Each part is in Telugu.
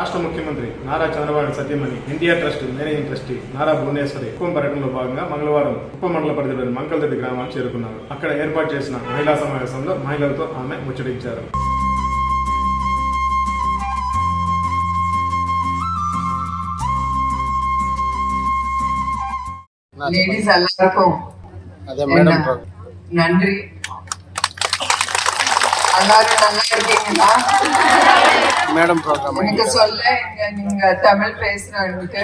రాష్ట్ర ముఖ్యమంత్రి నారా చంద్రబాబు సత్యమణి NTR trust managing trustee Nara Bhuvaneswari Kuppam పర్యటనలో భాగంగా మంగళవారం కుప్పం మండల పరిధిలోని మంకలదొడ్డి గ్రామాన్ని చేరుకున్నారు. అక్కడ ఏర్పాటు చేసిన మహిళా సమావేశంలో మహిళలతో ఆమె ముచ్చటించారు. லேடிஸ் எல்லாருக்கும் நன்றி. எல்லாரும் நல்லா இருக்கீங்களா? மேடம் ப்ரோக்ராம் எனக்கு சொல்ல நீங்க தமிழ் பேசுறவங்களுக்கு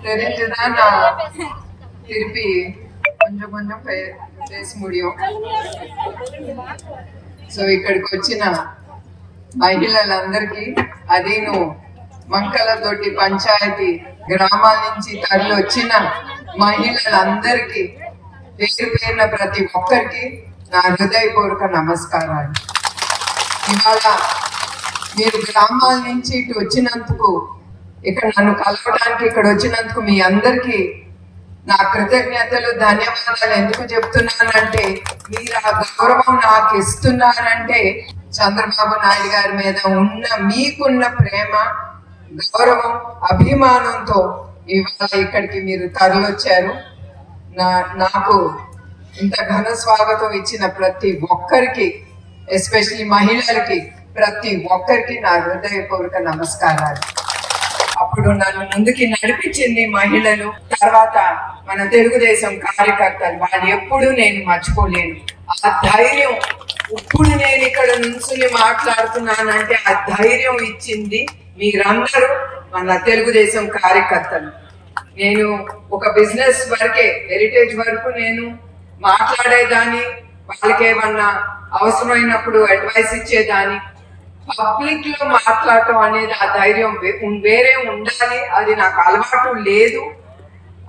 தெரிஞ்சுதான் நான் திருப்பி కొంచెం కొంచెం பேச முடியும். సో ఇక్కడికి వచ్చిన మహిళలందరికీ అదేను మంకలదొడ్డి పంచాయతీ గ్రామాల నుంచి తరలి వచ్చిన మహిళలందరికీ పేరు పేరున ప్రతి ఒక్కరికి నా హృదయపూర్వక నమస్కారాలు. ఇవాళ మీరు గ్రామాల నుంచి ఇటు వచ్చినందుకు, ఇక్కడ నన్ను కలవడానికి ఇక్కడ వచ్చినందుకు మీ అందరికీ నా కృతజ్ఞతలు, ధన్యవాదాలు. ఎందుకు చెప్తున్నానంటే, మీరు ఆ గౌరవం నాకు ఇస్తున్నారంటే చంద్రబాబు నాయుడు గారి మీద ఉన్న మీకున్న ప్రేమ, గౌరవం, అభిమానంతో ఇవాళ ఇక్కడికి మీరు తరలివచ్చారు. నాకు ఇంత ఘన స్వాగతం ఇచ్చిన ప్రతి ఒక్కరికి, ఎస్పెషల్లీ మహిళలకి, ప్రతి ఒక్కరికి నా హృదయపూర్వక నమస్కారాలు. అప్పుడు నన్ను ముందుకి నడిపించింది మహిళలు, తర్వాత మన తెలుగుదేశం కార్యకర్తలు. వాళ్ళు ఎప్పుడూ నేను మర్చిపోలేను. ఆ ధైర్యం, ఇప్పుడు నేను ఇక్కడ నుంచుని మాట్లాడుతున్నానంటే ఆ ధైర్యం ఇచ్చింది మీరందరూ, మన తెలుగుదేశం కార్యకర్తలు. నేను ఒక బిజినెస్ వరకే, హెరిటేజ్ వరకు నేను మాట్లాడేదాన్ని, వాళ్ళకి ఏమన్నా అవసరమైనప్పుడు అడ్వైస్ ఇచ్చేదాన్ని. పబ్లిక్ లో మాట్లాడటం అనేది ఆ ధైర్యం వేరే ఉండాలి. అది నాకు అలవాటు లేదు.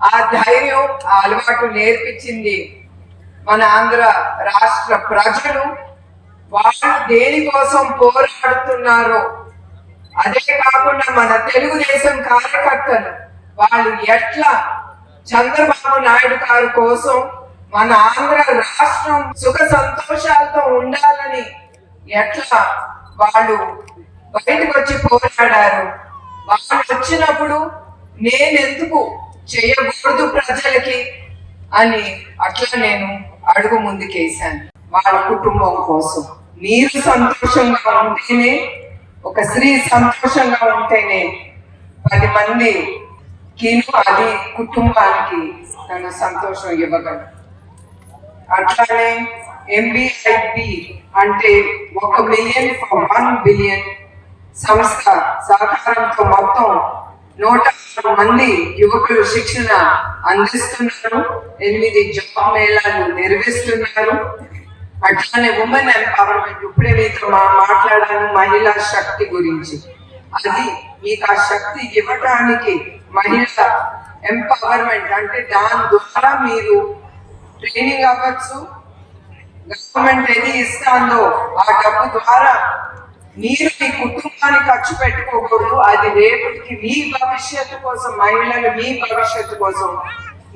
ఆ ధైర్యం, ఆ అలవాటు నేర్పించింది మన ఆంధ్ర రాష్ట్ర ప్రజలు. వాళ్ళు దేనికోసం పోరాడుతున్నారో అదే కాకుండా మన తెలుగుదేశం కార్యకర్తలు వాళ్ళు ఎట్లా చంద్రబాబు నాయుడు గారి కోసం మన ఆంధ్ర రాష్ట్రం సుఖ సంతోషాలతో ఉండాలని ఎట్లా వాళ్ళు బయటకు వచ్చి పోరాడారు. వాళ్ళు వచ్చినప్పుడు నేనెందుకు చేయకూడదు ప్రజలకి అని అట్లా నేను అడుగు ముందుకేసాను. వాళ్ళ కుటుంబం కోసం. మీరు సంతోషంగా ఉంటేనే, ఒక స్త్రీ సంతోషంగా ఉంటేనే 10 మందికి అది కుటుంబానికి తన సంతోషం ఇవ్వగలరు. అట్లానే MBIP అంటే 1 మిలియన్ ఫర్ 1 బిలియన్ సంస్థ సహకారంతో మొత్తం 106 మంది యువకులు శిక్షణ అందిస్తున్నారు. 8 జాబ్ మేళాలు నిర్వహిస్తున్నారు. అట్లానే ఉమెన్ ఎంపవర్మెంట్, ఇప్పుడే మీతో మాట్లాడాను మహిళా శక్తి గురించి. అది మీకు ఆ శక్తి ఇవ్వటానికి మహిళా ఎంపవర్మెంట్ అంటే దాని ద్వారా మీరు ట్రైనింగ్ అవ్వచ్చు. గవర్నమెంట్ ఏది ఇస్తాందో ఆ డబ్బు ద్వారా మీరు మీ కుటుంబాన్ని ఖర్చు పెట్టుకోకూడదు. అది రేపటికి మీ భవిష్యత్తు కోసం, మహిళలు మీ భవిష్యత్తు కోసం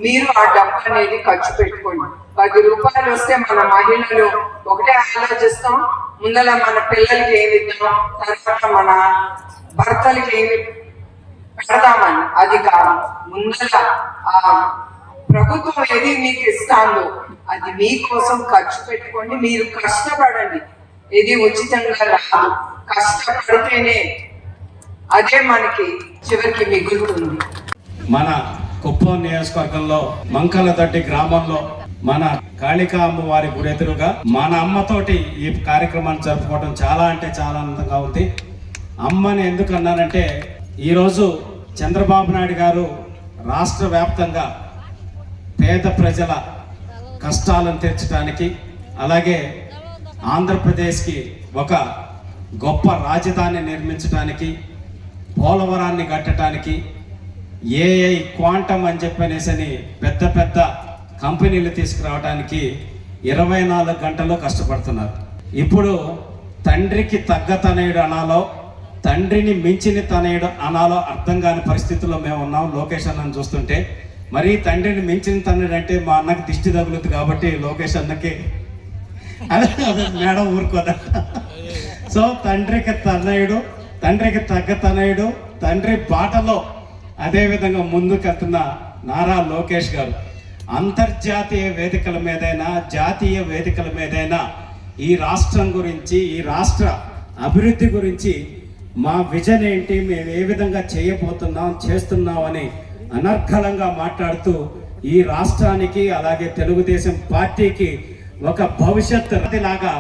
మీరు ఆ డబ్బు అనేది ఖర్చు పెట్టుకోండి. 10 రూపాయలు వస్తే మన మహిళలు ఒకటే ఆలోచిస్తాం, ముందల మన పిల్లలకి ఏమి ఇద్దాం, తర్వాత మన భర్తలకి ఏమి పెడదామని. అది కాదు, ముందల ఆ ప్రభుత్వం ఏది మీకు ఇస్తాందో అది మీకోసం ఖర్చు పెట్టుకోండి. మీరు కష్టపడండి. ఇది ఉచితంగా రాదు. కష్టపడితేనే అదే మనకి చివరికి మిగులుతుంది. మన కుప్పం నియోజకవర్గంలో మంకలదొడ్డి గ్రామంలో మన కాళికా అమ్మవారి గుడి ఎదురుగా మన అమ్మతోటి ఈ కార్యక్రమాన్ని జరుపుకోవడం చాలా అంటే చాలా ఆనందంగా ఉంది. అమ్మని ఎందుకు అన్నానంటే, ఈరోజు చంద్రబాబు నాయుడు గారు రాష్ట్ర వ్యాప్తంగా పేద ప్రజల కష్టాలను తీర్చడానికి, అలాగే ఆంధ్రప్రదేశ్కి ఒక గొప్ప రాజధాని నిర్మించడానికి, పోలవరాన్ని కట్టడానికి, ఏఐ క్వాంటమ్ అని చెప్పనేసని పెద్ద పెద్ద కంపెనీలు తీసుకురావడానికి 24 గంటలు కష్టపడుతున్నారు. ఇప్పుడు తండ్రికి తగ్గ తనయుడు అనాలో, తండ్రిని మించిన తనయుడు అనాలో అర్థం కాని పరిస్థితుల్లో మేము ఉన్నాం. లోకేష్ అన్నని చూస్తుంటే మరి తండ్రిని మించిన తనయుడు అంటే మా అన్నకి దిష్టి తగులుతుంది కాబట్టి లోకేష్ అన్నకి మేడం ఊరుకోదా. సో తండ్రికి తనయుడు, తండ్రికి తగ్గ తనయుడు, తండ్రి బాటలో అదేవిధంగా ముందుకెళ్తున్న నారా లోకేష్ గారు అంతర్జాతీయ వేదికల మీదైనా జాతీయ వేదికల మీదైనా ఈ రాష్ట్రం గురించి, ఈ రాష్ట్ర అభివృద్ధి గురించి మా విజన్ ఏంటి, మేము ఏ విధంగా చేయబోతున్నాం, చేస్తున్నాం అని అనర్గళంగా మాట్లాడుతూ ఈ రాష్ట్రానికి అలాగే తెలుగుదేశం పార్టీకి ఒక భవిష్యత్ లాగా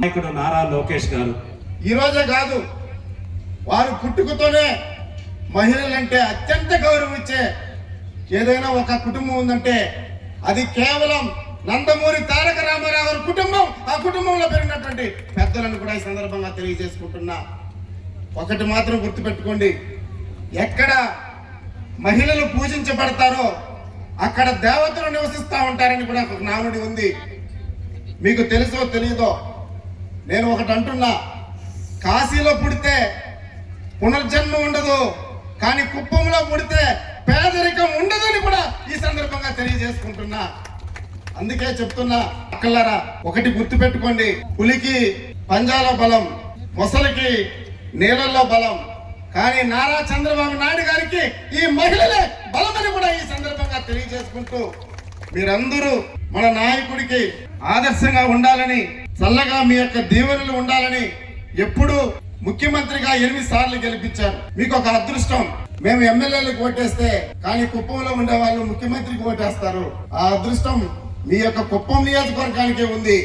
నాయకుడు నారా లోకేష్ గారు. ఈ రోజే కాదు, వారు పుట్టుకతోనే మహిళలంటే అత్యంత గౌరవం ఇచ్చే ఏదైనా ఒక కుటుంబం ఉందంటే అది కేవలం నందమూరి తారక రామారావు గారి కుటుంబం. ఆ కుటుంబంలో పెరిగినటువంటి పెద్దలను కూడా ఈ సందర్భంగా తెలియజేసుకుంటున్నా. ఒకటి మాత్రం గుర్తుపెట్టుకోండి, ఎక్కడ మహిళలు పూజించబడతారో అక్కడ దేవతలు నివసిస్తూ ఉంటారని కూడా ఒక నానుడి ఉంది. మీకు తెలుసో తెలియదో, నేను ఒకటి అంటున్నా, కాశీలో పుడితే పునర్జన్మ ఉండదు, కానీ కుప్పంలో పుడితే పేదరికం ఉండదని కూడా ఈ సందర్భంగా తెలియజేసుకుంటున్నా. అందుకే చెప్తున్నా అక్కలారా, ఒకటి గుర్తుపెట్టుకోండి, పులికి పంజాలో బలం, మొసలికి నీళ్ళల్లో బలం, కానీ నారా చంద్రబాబు నాయుడు గారికి ఈ మహిళలే బలమని కూడా ఈ సందర్భంగా తెలియజేసుకుంటూ మీరందరూ మన నాయకుడికి ఆదర్శంగా ఉండాలని, చల్లగా మీ యొక్క దీవెనలు ఉండాలని, ఎప్పుడు ముఖ్యమంత్రిగా 8 సార్లు గెలిపించారు. మీకు ఒక అదృష్టం, మేము ఎమ్మెల్యేలకు ఓటేస్తే కానీ కుప్పంలో ఉండే వాళ్ళు ముఖ్యమంత్రికి ఓటేస్తారు. ఆ అదృష్టం మీ యొక్క కుప్పం నియోజకవర్గానికే ఉంది.